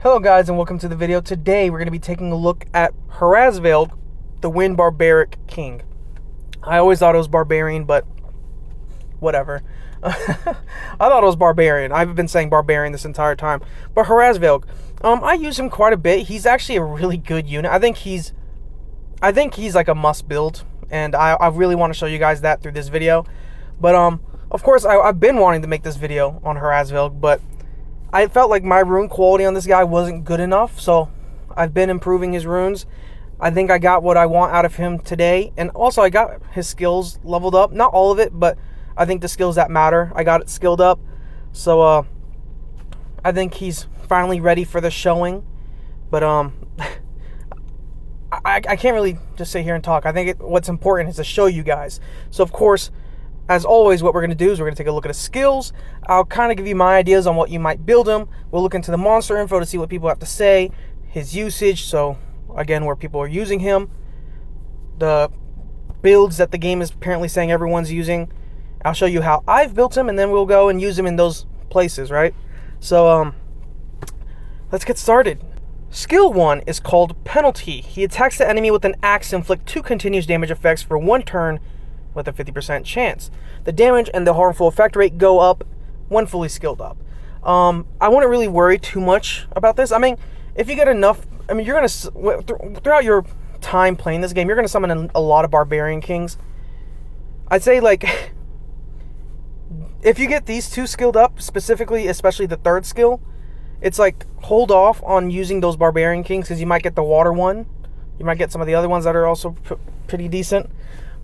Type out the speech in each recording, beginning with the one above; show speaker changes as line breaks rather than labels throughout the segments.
Hello guys and welcome to the video. Today we're going to be taking a look at Hraesvelg, the Wind Barbaric King. I always thought it was Barbarian, but whatever. I thought it was Barbarian. I've been saying Barbarian this entire time. But Hraesvelg, I use him quite a bit. He's actually a really good unit. I think he's like a must build, and I really want to show you guys that through this video. But of course I've been wanting to make this video on Hraesvelg, but I felt like my rune quality on this guy wasn't good enough, so I've been improving his runes. I think I got what I want out of him today, and also I got his skills leveled up. Not all of it, but I think the skills that matter, I got it skilled up. So I think he's finally ready for the showing. But I can't really just sit here and talk. I think what's important is to show you guys. So of course, as always, what we're going to do is we're going to take a look at his skills. I'll kind of give you my ideas on what you might build him. We'll look into the monster info to see what people have to say, his usage, so again, where people are using him, the builds that the game is apparently saying everyone's using. I'll show you how I've built him, and then we'll go and use him in those places, right? So, let's get started. Skill 1 is called Penalty. He attacks the enemy with an axe to inflict 2 continuous damage effects for 1 turn with a 50% chance. The damage and the harmful effect rate go up when fully skilled up. I wouldn't really worry too much about this. I mean, if you get enough, I mean, you're going to, throughout your time playing this game, you're going to summon a lot of Barbarian Kings. I'd say, like, if you get these 2 skilled up, specifically, especially the 3rd skill, it's like, hold off on using those Barbarian Kings, because you might get the water one. You might get some of the other ones that are also pretty decent.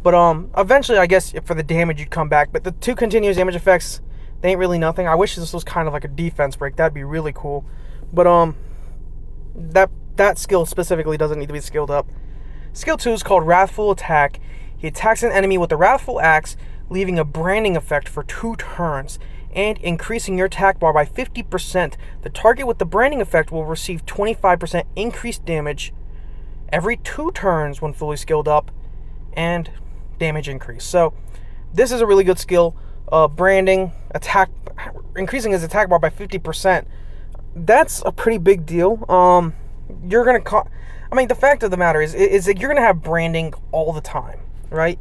But eventually, I guess, for the damage, you'd come back. But the 2 continuous damage effects, they ain't really nothing. I wish this was kind of like a defense break. That'd be really cool. But that skill specifically doesn't need to be skilled up. Skill 2 is called Wrathful Attack. He attacks an enemy with a Wrathful Axe, leaving a branding effect for 2 turns, and increasing your attack bar by 50%. The target with the branding effect will receive 25% increased damage every 2 turns when fully skilled up, and damage increase. So this is a really good skill. Branding, attack, increasing his attack bar by 50%. That's a pretty big deal. You're gonna I mean, the fact of the matter is that you're gonna have branding all the time, right?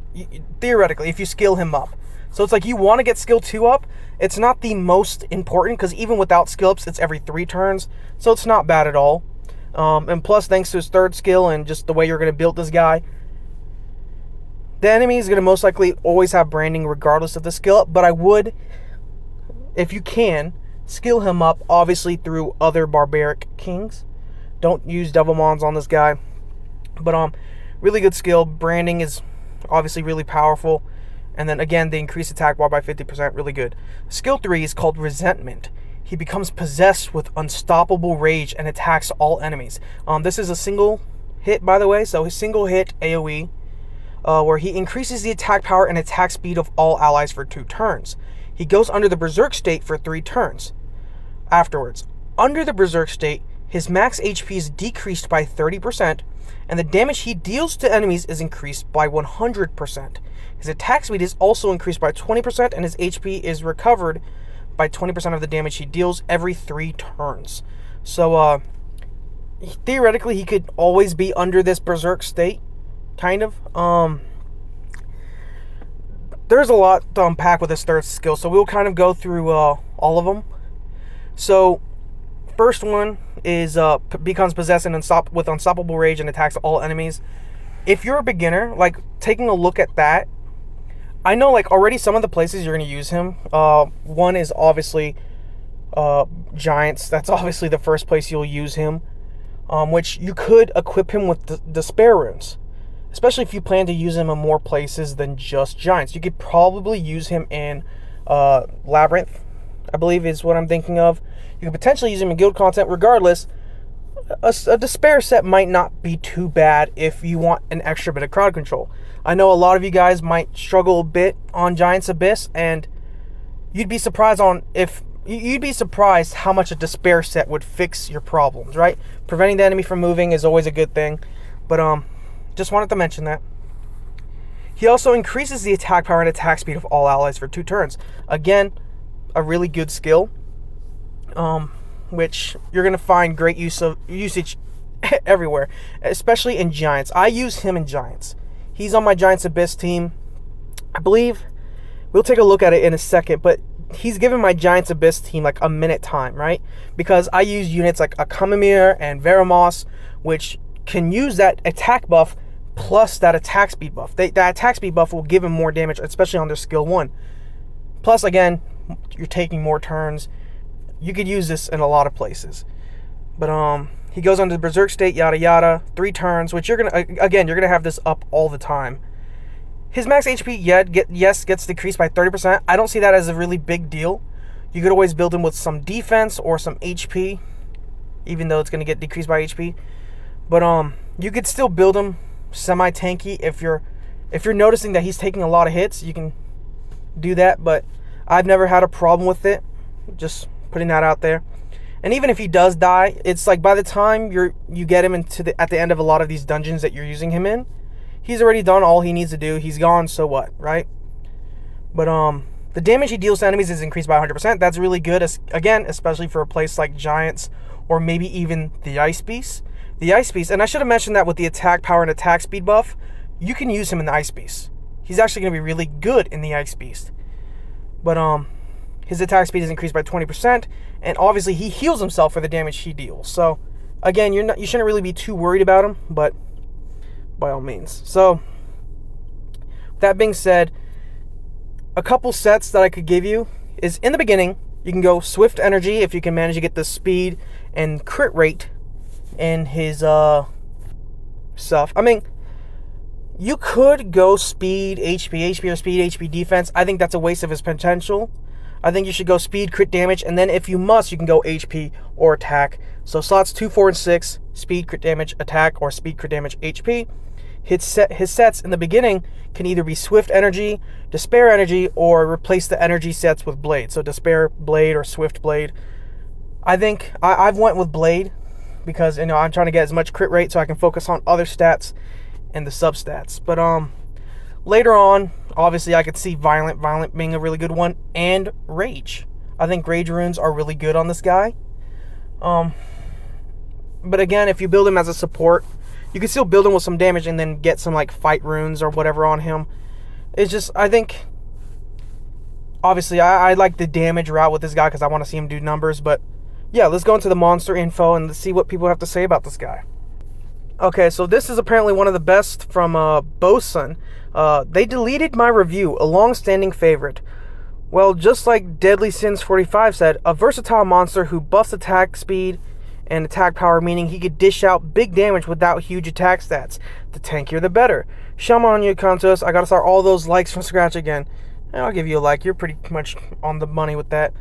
Theoretically, if you skill him up. So it's like you want to get skill 2 up. It's not the most important, because even without skill ups, it's every 3 turns. So it's not bad at all. And plus, thanks to his 3rd skill and just the way you're gonna build this guy, the enemy is going to most likely always have branding regardless of the skill up, but I would, if you can, skill him up, obviously, through other Barbaric Kings. Don't use Devilmons on this guy. But, really good skill. Branding is obviously really powerful. And then, again, the increased attack bar by 50%, really good. Skill 3 is called Resentment. He becomes possessed with unstoppable rage and attacks all enemies. This is a single hit, by the way, so his single hit AoE. Where he increases the attack power and attack speed of all allies for 2 turns. He goes under the Berserk state for 3 turns. Afterwards, under the Berserk state, his max HP is decreased by 30%, and the damage he deals to enemies is increased by 100%. His attack speed is also increased by 20%, and his HP is recovered by 20% of the damage he deals every 3 turns. So, theoretically, he could always be under this Berserk state. Kind of. There's a lot to unpack with this 3rd skill, so we'll kind of go through all of them. So, first one is becomes possessed and with unstoppable rage and attacks all enemies. If you're a beginner, like, taking a look at that, I know, like, already some of the places you're going to use him. One is obviously Giants. That's obviously the first place you'll use him, which you could equip him with Despair runes. Especially if you plan to use him in more places than just Giants. You could probably use him in Labyrinth, I believe is what I'm thinking of. You could potentially use him in guild content. Regardless, a Despair set might not be too bad if you want an extra bit of crowd control. I know a lot of you guys might struggle a bit on Giants Abyss, and you'd be surprised how much a Despair set would fix your problems, right? Preventing the enemy from moving is always a good thing, but just wanted to mention that. He also increases the attack power and attack speed of all allies for 2 turns. Again, a really good skill. which you're going to find great usage everywhere, especially in Giants. I use him in Giants. He's on my Giants Abyss team. I believe we'll take a look at it in a second, but he's given my Giants Abyss team like a minute time, right? Because I use units like a Kamamir and Veramos, which can use that attack buff plus that attack speed buff. That attack speed buff will give him more damage, especially on their skill 1. Plus, again, you're taking more turns. You could use this in a lot of places. But he goes on to the Berserk state, yada yada, 3 turns, which you're gonna have this up all the time. His max HP, gets decreased by 30%. I don't see that as a really big deal. You could always build him with some defense or some HP, even though it's gonna get decreased by HP. But you could still build him semi-tanky if you're noticing that he's taking a lot of hits. You can do that, but I've never had a problem with it. Just putting that out there. And even if he does die, it's like by the time you get him at the end of a lot of these dungeons that you're using him in, he's already done all he needs to do. He's gone, so what, right? But the damage he deals to enemies is increased by 100%. That's really good, again, especially for a place like Giants or maybe even the Ice Beast. The Ice Beast, and I should have mentioned that with the attack power and attack speed buff, you can use him in the Ice Beast. He's actually going to be really good in the Ice Beast. But his attack speed is increased by 20%, and obviously he heals himself for the damage he deals. So again, you shouldn't really be too worried about him, but by all means. So that being said, a couple sets that I could give you is in the beginning, you can go Swift Energy if you can manage to get the speed and crit rate in his stuff. I mean, you could go speed, HP or speed, HP defense. I think that's a waste of his potential. I think you should go speed, crit damage, and then if you must, you can go HP or attack. So slots 2, 4, and 6, speed, crit damage, attack, or speed, crit damage, HP. His sets in the beginning can either be Swift Energy, Despair Energy, or replace the energy sets with Blade. So Despair Blade or Swift Blade. I think I've went with Blade because I'm trying to get as much crit rate so I can focus on other stats and the substats. But later on, obviously I could see Violent being a really good one, and Rage. I think Rage runes are really good on this guy. But again, if you build him as a support, you can still build him with some damage and then get some like fight runes or whatever on him. It's just, I think, obviously I like the damage route with this guy because I want to see him do numbers. But yeah, let's go into the monster info and let's see what people have to say about this guy. Okay, so this is apparently one of the best from Bosun. They deleted my review, a long-standing favorite. Well, just like Deadly Sins 45 said, a versatile monster who buffs attack speed and attack power, meaning he could dish out big damage without huge attack stats. The tankier the better. Shaman Yukantos, I gotta start all those likes from scratch again. I'll give you a like, you're pretty much on the money with that.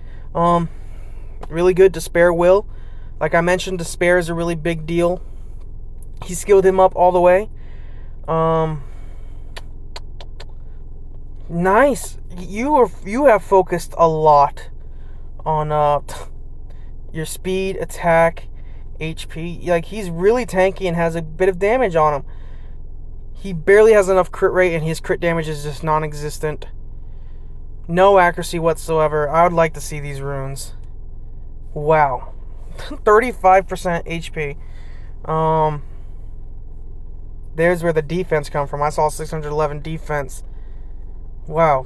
Really good Despair Will. Like I mentioned, Despair is a really big deal. He skilled him up all the way. Nice. You have focused a lot on your speed, attack, HP. Like, he's really tanky and has a bit of damage on him. He barely has enough crit rate, and his crit damage is just non-existent. No accuracy whatsoever. I would like to see these runes. Wow. 35% HP. There's where the defense come from. I saw 611 defense. Wow.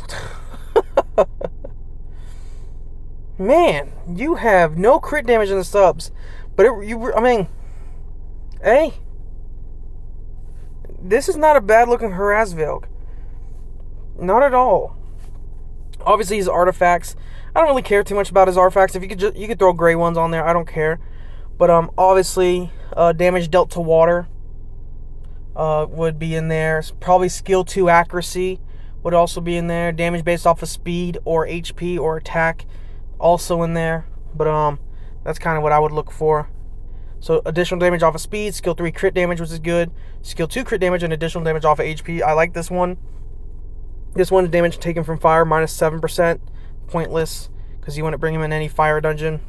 Man, you have no crit damage in the subs. But I mean, hey, this is not a bad looking Hraesvelg. Not at all. Obviously, his artifacts, I don't really care too much about his artifacts. If you could throw gray ones on there, I don't care. But obviously, damage dealt to water would be in there. Probably skill 2 accuracy would also be in there. Damage based off of speed or HP or attack also in there. But that's kind of what I would look for. So additional damage off of speed, skill 3 crit damage, which is good. Skill 2 crit damage and additional damage off of HP. I like this one. This one's damage taken from fire, minus 7%. Pointless, because you wouldn't bring him in any fire dungeon.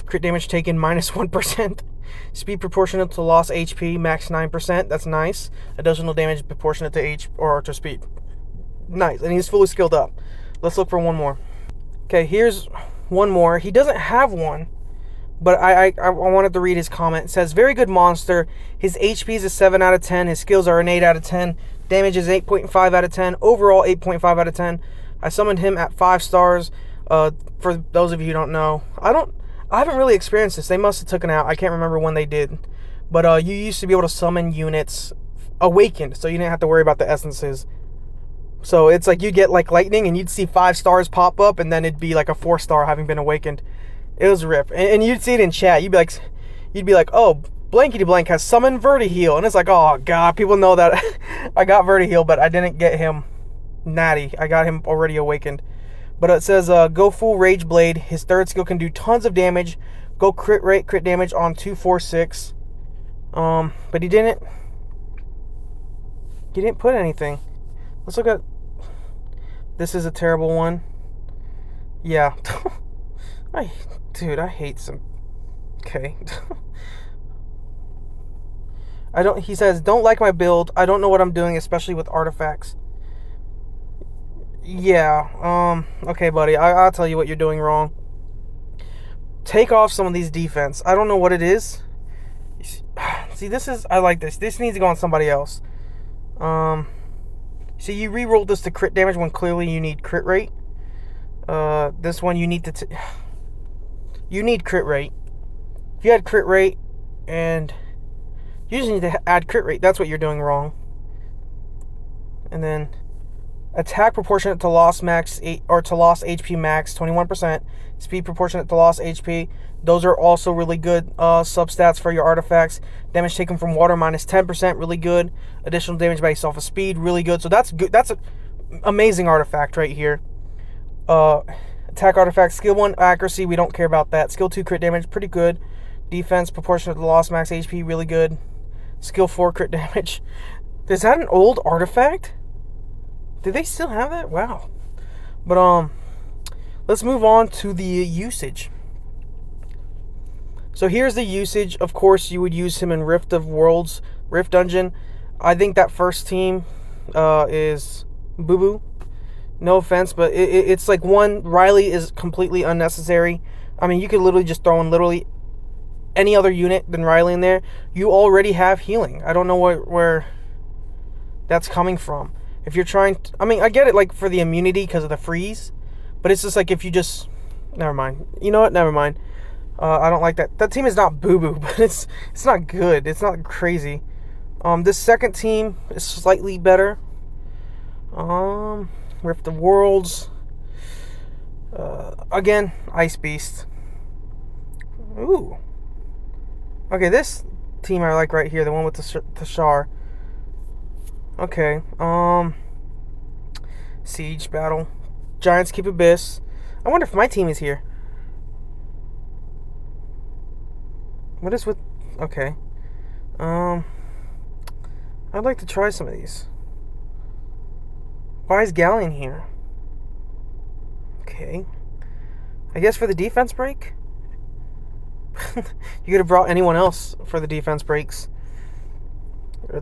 Crit damage taken, minus 1%. Speed proportionate to lost HP, max 9%. That's nice. Additional damage proportionate to to speed. Nice. And he's fully skilled up. Let's look for one more. Okay, here's one more. He doesn't have one, but I wanted to read his comment. It says, very good monster. His HP is a 7 out of 10. His skills are an 8 out of 10. Damage is 8.5 out of 10. Overall, 8.5 out of 10. I summoned him at 5 stars. For those of you who don't know, I haven't really experienced this. They must have taken out. I can't remember when they did. But you used to be able to summon units awakened, so you didn't have to worry about the essences. So it's like you get like lightning and you'd see 5 stars pop up and then it'd be like a 4-star having been awakened. It was rip. And you'd see it in chat. You'd be like, oh, blankety blank has summoned Vertiheal. And it's like, oh god, people know that I got Vertiheal, but I didn't get him natty. I got him already awakened. But it says, go full Rage Blade. His third skill can do tons of damage. Go crit rate, crit damage on 246. But he didn't put anything. Let's look at, this is a terrible one. Yeah. Dude, I hate some, okay. He says, don't like my build. I don't know what I'm doing, especially with artifacts. Yeah, okay, buddy, I'll tell you what you're doing wrong. Take off some of these defense. I don't know what it is. See, I like this. This needs to go on somebody else. See, you re-rolled this to crit damage when clearly you need crit rate. This one you need to... you need crit rate. If you had crit rate, and you just need to add crit rate. That's what you're doing wrong. And then... attack proportionate to loss max or to loss HP max 21%. Speed proportionate to loss HP. Those are also really good substats for your artifacts. Damage taken from water minus 10%, really good. Additional damage based off of speed, really good. So that's good. That's an amazing artifact right here. Attack artifact, skill 1 accuracy, we don't care about that. Skill 2 crit damage, pretty good. Defense proportionate to loss max HP, really good. Skill 4 crit damage. Is that an old artifact? Do they still have that? Wow. But let's move on to the usage. So here's the usage. Of course, you would use him in Rift of Worlds, Rift Dungeon. I think that first team is boo-boo. No offense, but it's like one, Riley is completely unnecessary. I mean, you could literally just throw in literally any other unit than Riley in there. You already have healing. I don't know where that's coming from. If you're trying to, I mean, I get it, like, for the immunity because of the freeze. But it's just like if you just... Never mind. You know what? Never mind. I don't like that. That team is not boo-boo, but it's not good. It's not crazy. This second team is slightly better. Rift of Worlds. Again, Ice Beast. Ooh. Okay, this team I like right here. The one with the Shar. Okay, Siege Battle. Giants Keep Abyss. I wonder if my team is here. What is with... Okay. I'd like to try some of these. Why is Galleon here? Okay. I guess for the defense break? You could have brought anyone else for the defense breaks.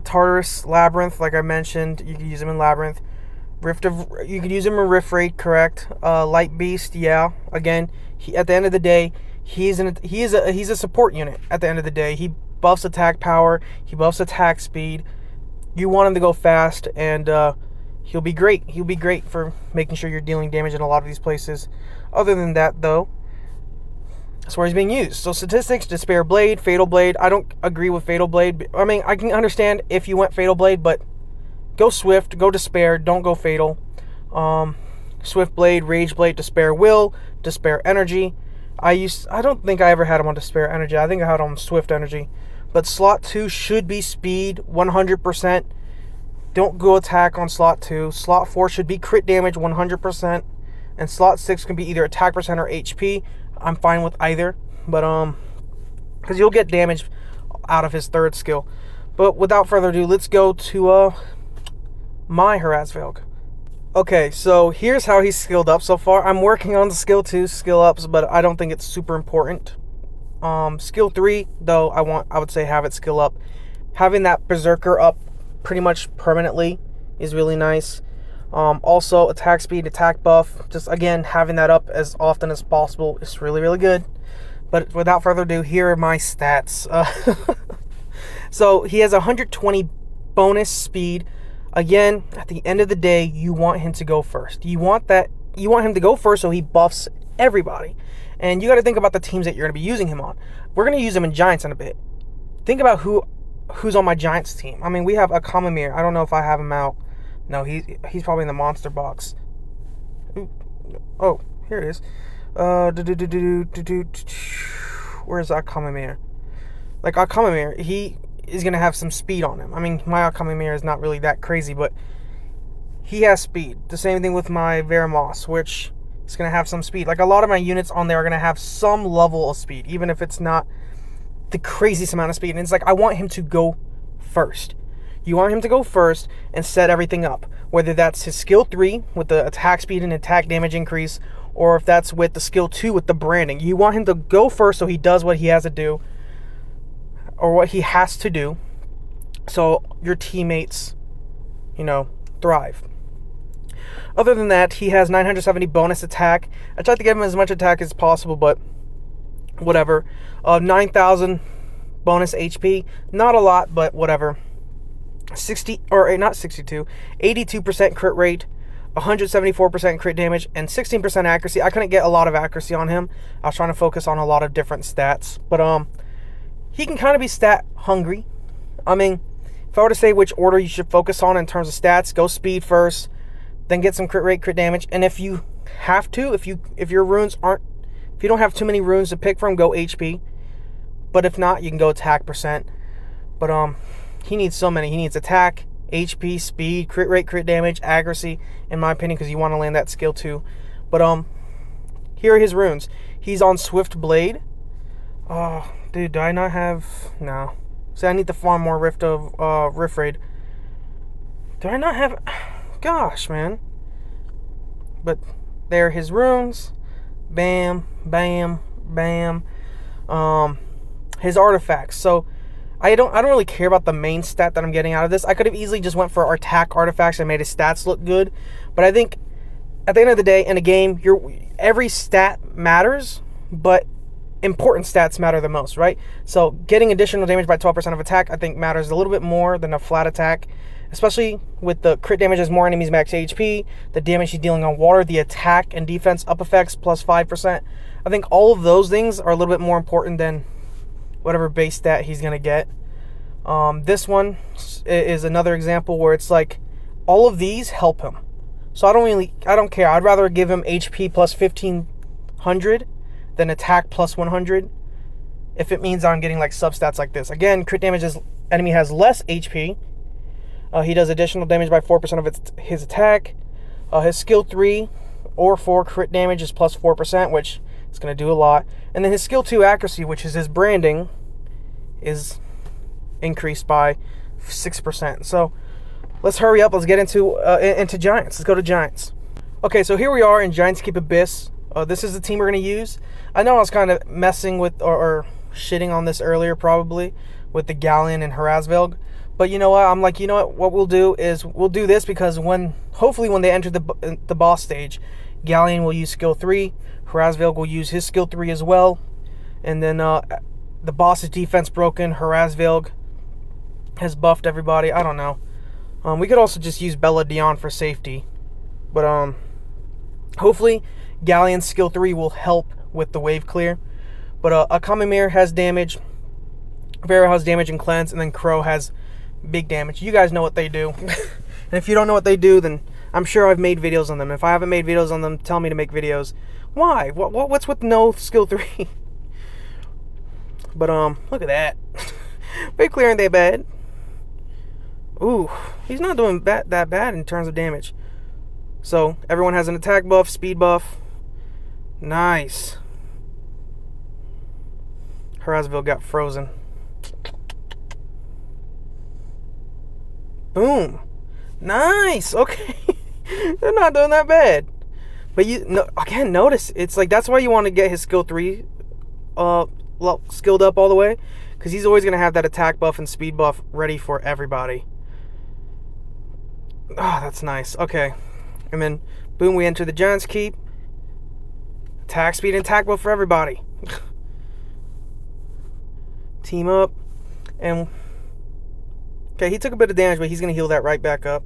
Tartarus, Labyrinth, like I mentioned, you could use him in Labyrinth. You could use him in Rift Raid, correct? Light Beast, yeah. Again, at the end of the day, he's a support unit. At the end of the day, he buffs attack power, he buffs attack speed. You want him to go fast, and he'll be great. He'll be great for making sure you're dealing damage in a lot of these places. Other than that, though, that's where he's being used. So statistics, Despair Blade, Fatal Blade. I don't agree with Fatal Blade. I mean, I can understand if you went Fatal Blade, but go Swift, go Despair, don't go Fatal. Swift Blade, Rage Blade, Despair Will, Despair Energy. I don't think I ever had him on Despair Energy. I think I had him on Swift Energy. But slot 2 should be speed 100%. Don't go attack on slot 2. Slot 4 should be crit damage 100%. And slot 6 can be either attack percent or HP. I'm fine with either. But, because you'll get damage out of his third skill. But without further ado, let's go to, my Hraesvelg. Okay, so here's how he's skilled up so far. I'm working on the skill 2 skill ups, but I don't think it's super important. Skill 3, though, I would say have it skill up. Having that Berserker up pretty much permanently is really nice. Also, attack speed, attack buff. Just, again, having that up as often as possible is really, really good. But without further ado, here are my stats. So, he has 120 bonus speed. Again, at the end of the day, you want him to go first. You want him to go first so he buffs everybody. And you got to think about the teams that you're going to be using him on. We're going to use him in Giants in a bit. Think about who's on my Giants team. I mean, we have a Kamamir. I don't know if I have him out. No, he's probably in the monster box. Ooh. Oh, here it is. Where's Kamamir? Like, Kamamir, he is going to have some speed on him. I mean, my Kamamir is not really that crazy, but he has speed. The same thing with my Veramos, which is going to have some speed. Like, a lot of my units on there are going to have some level of speed, even if it's not the craziest amount of speed. And it's like, I want him to go first. You want him to go first and set everything up. Whether that's his skill 3 with the attack speed and attack damage increase, or if that's with the skill 2 with the branding. You want him to go first so he does what he has to do, or what he has to do, so your teammates, thrive. Other than that, he has 970 bonus attack. I tried to give him as much attack as possible, but whatever. 9,000 bonus HP. Not a lot, but whatever. 82% crit rate, 174% crit damage, and 16% accuracy. I couldn't get a lot of accuracy on him. I was trying to focus on a lot of different stats, but he can kind of be stat hungry. I mean, if I were to say which order you should focus on in terms of stats, go speed first, then get some crit rate, crit damage, and if you have to, if your runes aren't, if you don't have too many runes to pick from, go HP. But if not, you can go attack percent. But he needs so many. He needs attack, HP, speed, crit rate, crit damage, accuracy, in my opinion, because you want to land that skill too. But here are his runes. He's on Swift Blade. Oh, dude, do I not have... No. See, I need to farm more Rift Raid. Do I not have... Gosh, man. But there are his runes. Bam, bam, bam. His artifacts. So, I don't really care about the main stat that I'm getting out of this. I could have easily just went for attack artifacts and made his stats look good. But I think, at the end of the day, in a game, every stat matters, but important stats matter the most, right? So getting additional damage by 12% of attack, I think, matters a little bit more than a flat attack, especially with the crit damage as more enemies max HP, the damage he's dealing on water, the attack and defense up effects plus 5%. I think all of those things are a little bit more important than whatever base stat he's going to get. This one is another example where it's like all of these help him. So I don't care. I'd rather give him HP plus 1500 than attack plus 100 if it means I'm getting like substats like this. Again, crit damage is enemy has less HP. He does additional damage by 4% of his attack. His skill 3 or 4 crit damage is plus 4%, which is going to do a lot. And then his skill 2 accuracy, which is his branding, is increased by 6%. So let's hurry up. Let's get into Giants. Let's go to Giants. Okay, so here we are in Giants Keep Abyss. This is the team we're going to use. I know I was kind of messing with or shitting on this earlier probably with the Galleon and Hraesvelg. But you know what? I'm like, you know what we'll do is we'll do this because hopefully when they enter the boss stage, Galleon will use skill 3. Hraesvelg will use his skill 3 as well. And then the boss's defense broken. Hraesvelg has buffed everybody. I don't know. We could also just use Bella Dion for safety. But hopefully Galleon's skill 3 will help with the wave clear. But Akamimir has damage, Vera has damage and cleanse, and then Crow has big damage. You guys know what they do. And if you don't know what they do, then I'm sure I've made videos on them. If I haven't made videos on them, tell me to make videos. Why? What's with no skill 3? But look at that. Wave clear ain't that bad. Ooh, he's not doing that bad in terms of damage. So everyone has an attack buff, speed buff. Nice. Hraesvelg got frozen. Boom. Nice. Okay. They're not doing that bad. But again, notice it's like that's why you want to get his skill 3 skilled up all the way, because he's always going to have that attack buff and speed buff ready for everybody. Oh, that's nice. Okay. And then, boom, we enter the Giant's Keep. Attack speed and attack buff for everybody. Team up. And, okay, he took a bit of damage, but he's going to heal that right back up.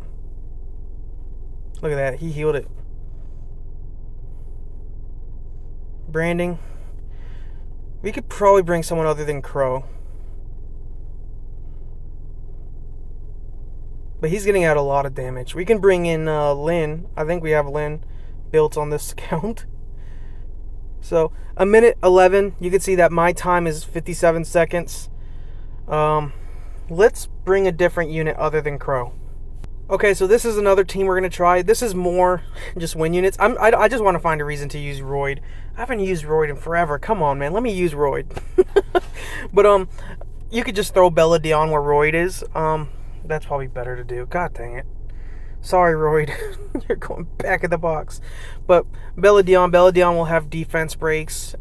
Look at that. He healed it. Branding. We could probably bring someone other than Crow. But he's getting out a lot of damage. We can bring in Lynn. I think we have Lynn built on this account. So, a minute 11. You can see that my time is 57 seconds. Let's bring a different unit other than Crow. Okay, so this is another team we're going to try. This is more just win units. I just want to find a reason to use Royd. I haven't used Royd in forever. Come on, man. Let me use Royd. But, you could just throw Belladon where Royd is. That's probably better to do. God dang it. Sorry, Royd. You're going back in the box. But Belladon will have defense breaks,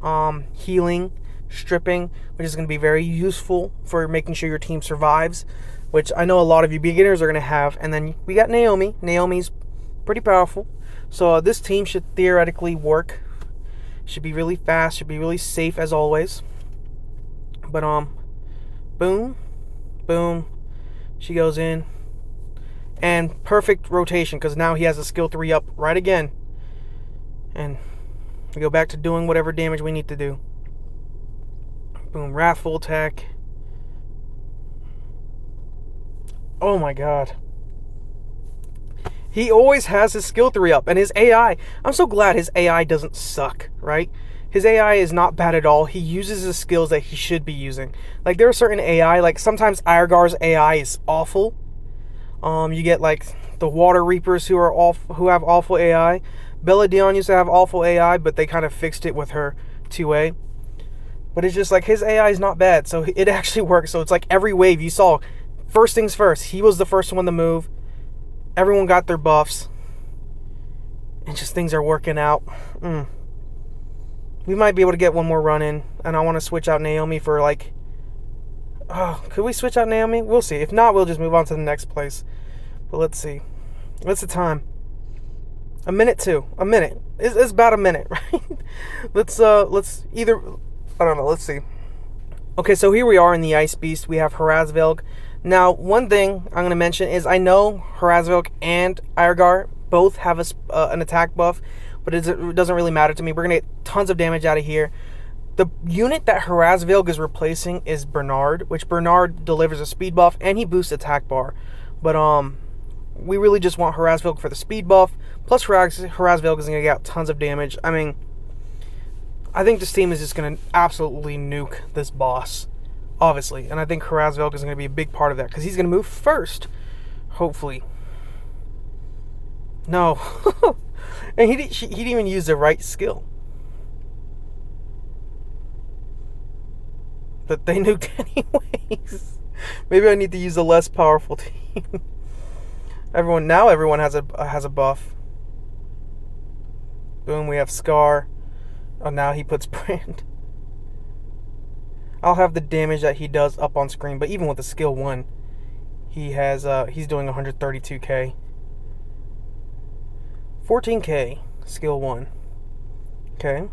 healing, stripping, which is going to be very useful for making sure your team survives, which I know a lot of you beginners are going to have. And then we got Naomi. Naomi's pretty powerful. So this team should theoretically work. Should be really fast. Should be really safe as always. But, boom. Boom. She goes in. And perfect rotation, because now he has a skill 3 up right again. And we go back to doing whatever damage we need to do. Boom. Wrathful attack. Oh my god. He always has his skill 3 up. And his AI, I'm so glad his AI doesn't suck, right? His AI is not bad at all. He uses the skills that he should be using. Like, there are certain AI, like sometimes Irogar's AI is awful. You get like the Water Reapers who have awful AI. Belladon used to have awful AI, but they kind of fixed it with her 2A. But it's just like his AI is not bad, so it actually works. So it's like every wave you saw, first things first, he was the first one to move. Everyone got their buffs. And just things are working out. We might be able to get one more run in. And I want to switch out Naomi for like... Oh, could we switch out Naomi? We'll see. If not, we'll just move on to the next place. But let's see. What's the time? A minute 2. A minute. It's about a minute, right? Let's either... I don't know. Let's see. Okay, so here we are in the Ice Beast. We have Hraesvelg. Now, one thing I'm going to mention is I know Hraesvelg and Irogar both have an attack buff, but it doesn't really matter to me. We're going to get tons of damage out of here. The unit that Hraesvelg is replacing is Bernard, which Bernard delivers a speed buff and he boosts attack bar. But we really just want Hraesvelg for the speed buff. Plus Hraesvelg is going to get out tons of damage. I mean, I think this team is just going to absolutely nuke this boss, obviously. And I think Hraesvelg is going to be a big part of that because he's going to move first, hopefully. No. And he didn't even use the right skill. But they nuked anyways. Maybe I need to use a less powerful team. Everyone has a buff. Boom, we have Scar. Oh, now he puts Brand. I'll have the damage that he does up on screen, but even with the skill 1, he's doing 132k. 14k, skill 1. Okay.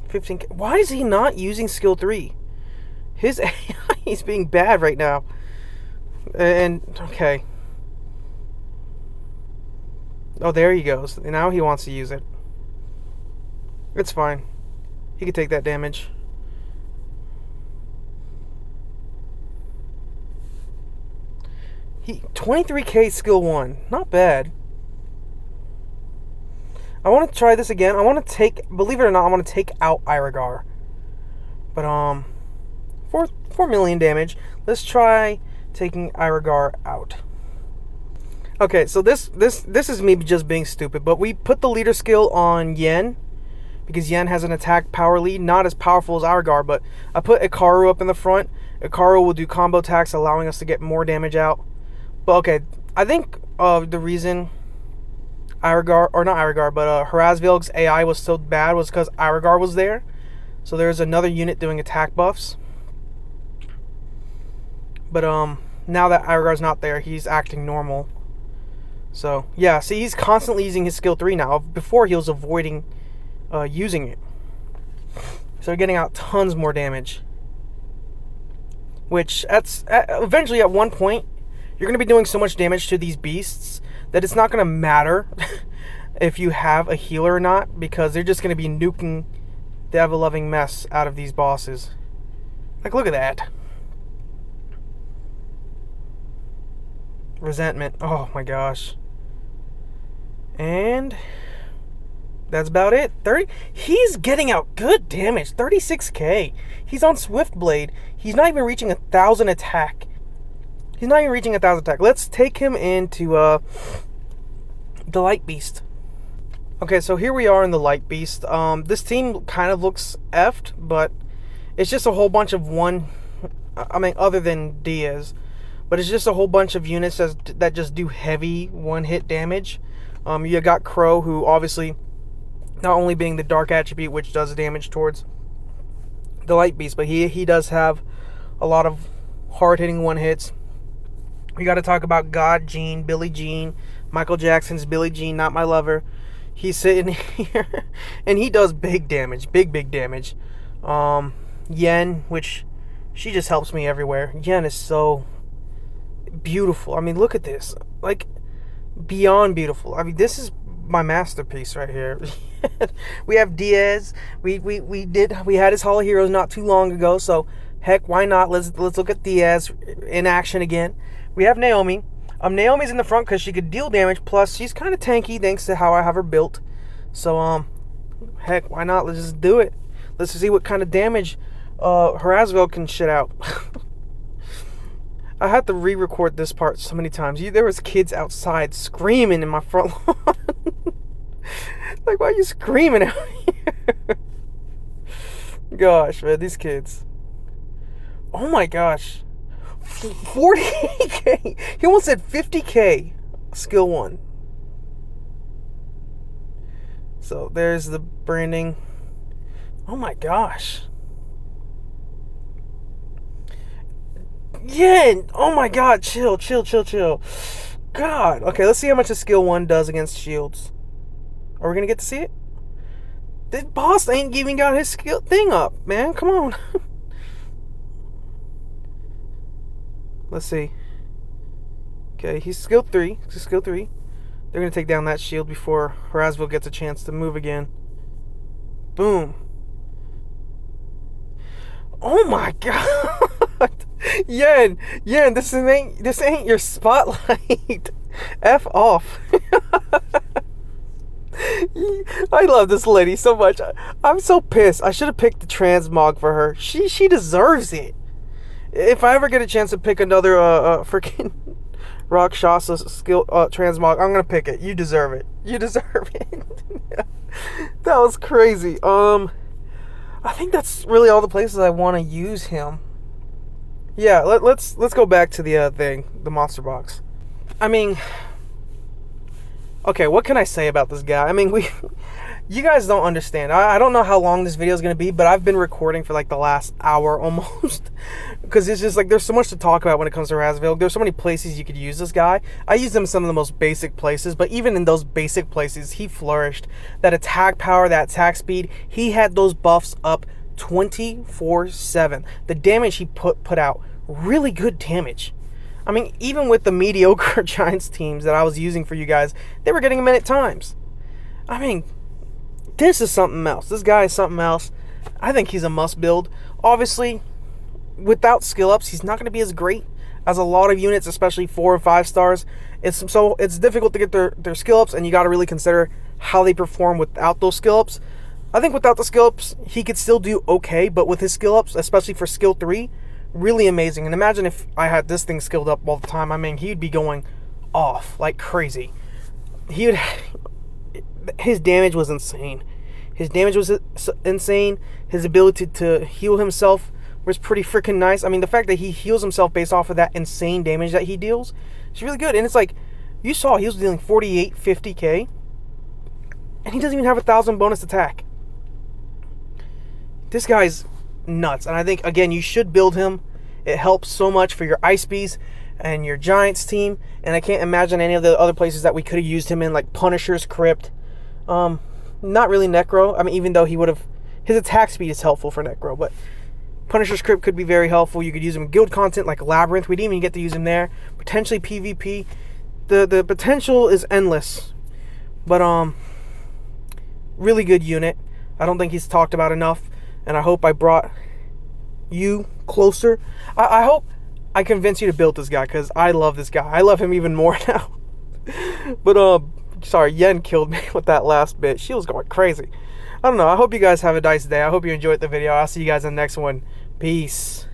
15k. Why is he not using skill 3? His AI is being bad right now. And, okay. Oh, there he goes. Now he wants to use it. It's fine. He can take that damage. He 23k skill 1. Not bad. I want to try this again. I want to take, believe it or not, I want to take out Irogar. But 4 million damage. Let's try taking Irogar out. Okay, so this is me just being stupid, but we put the leader skill on Yen because Yen has an attack power lead, not as powerful as Irogar, but I put Ikaru up in the front. Ikaru will do combo attacks, allowing us to get more damage out. But okay, I think the reason Hraesvelg's AI was so bad was because Irogar was there. So there's another unit doing attack buffs. But now that Irogar's not there, he's acting normal. So, yeah, see, he's constantly using his skill 3 now. Before, he was avoiding using it. So, getting out tons more damage. Which, eventually, at one point, you're going to be doing so much damage to these beasts that it's not going to matter if you have a healer or not, because they're just going to be nuking the ever-loving mess out of these bosses. Like, look at that. Resentment. Oh, my gosh. And that's about it. He's getting out good damage. 36k. He's on Swiftblade. He's not even reaching 1,000 attack. He's not even reaching 1,000 attack. Let's take him into the Light Beast. Okay, so here we are in the Light Beast. This team kind of looks effed, but it's just a whole bunch of other than Diaz, but it's just a whole bunch of units that just do heavy one-hit damage. You got Crow, who obviously, not only being the dark attribute, which does damage towards the Light Beast, but he does have a lot of hard-hitting one-hits. We got to talk about God Jean, Billie Jean, Michael Jackson's Billie Jean, Not My Lover. He's sitting here, and he does big damage, big damage. Yen, which she just helps me everywhere. Yen is so beautiful. I mean, look at this. Like, beyond beautiful. I mean, this is my masterpiece right here. We have Diaz. We had his Hall of Heroes not too long ago, so heck, why not? Let's look at Diaz in action again. We have Naomi. Naomi's in the front because she could deal damage, plus she's kind of tanky thanks to how I have her built. So, heck, why not? Let's just do it. Let's see what kind of damage Hraesvelg can shit out. I had to re-record this part so many times. There was kids outside screaming in my front lawn. Like, why are you screaming out here? Gosh, man, these kids. Oh my gosh. 40k. He almost said 50k. Skill 1. So there's the branding. Oh my gosh. Yeah. Oh my god. Chill. God. Okay, let's see how much a skill 1 does against shields. Are we gonna get to see it? This boss ain't even got his skill thing up, man. Come on. Let's see. Okay, he's skill 3. Skill 3. They're going to take down that shield before Hraesvelg gets a chance to move again. Boom. Oh my god. Yen, this ain't your spotlight. F off. I love this lady so much. I'm so pissed. I should have picked the transmog for her. She deserves it. If I ever get a chance to pick another freaking Rakshasa skill transmog, I'm gonna pick it. You deserve it. You deserve it. That was crazy. I think that's really all the places I want to use him. Yeah, let's go back to the thing, the monster box. I mean, okay, what can I say about this guy? I mean, you guys don't understand. I don't know how long this video is going to be, but I've been recording for like the last hour almost. Because it's just like, there's so much to talk about when it comes to Hraesvelg. There's so many places you could use this guy. I used him in some of the most basic places, but even in those basic places, he flourished. That attack power, that attack speed, he had those buffs up 24/7. The damage he put out, really good damage. I mean, even with the mediocre Giants teams that I was using for you guys, they were getting him in at times. I mean, this is something else. This guy is something else. I think he's a must build. Obviously, without skill ups, he's not going to be as great as a lot of units, especially 4 or 5 stars. It's difficult to get their skill ups, and you got to really consider how they perform without those skill ups. I think without the skill ups, he could still do okay, but with his skill ups, especially for skill 3, really amazing. And imagine if I had this thing skilled up all the time. I mean, he'd be going off like crazy. His damage was insane. His damage was insane. His ability to heal himself was pretty freaking nice. I mean, the fact that he heals himself based off of that insane damage that he deals is really good. And it's like, you saw he was dealing 48, 50k, and he doesn't even have 1,000 bonus attack. This guy's nuts. And I think, again, you should build him. It helps so much for your Ice Beast. and your Giants team. And I can't imagine any of the other places that we could have used him in, like Punisher's Crypt. Not really Necro. I mean, even though he would have, his attack speed is helpful for Necro, but Punisher's Crypt could be very helpful. You could use him in guild content like Labyrinth. We didn't even get to use him there. Potentially PvP. The potential is endless. But really good unit. I don't think he's talked about enough, and I hope I brought you closer. I hope I convince you to build this guy, because I love this guy. I love him even more now. But sorry, Yen killed me with that last bit. She was going crazy. I don't know. I hope you guys have a nice day. I hope you enjoyed the video. I'll see you guys in the next one. Peace.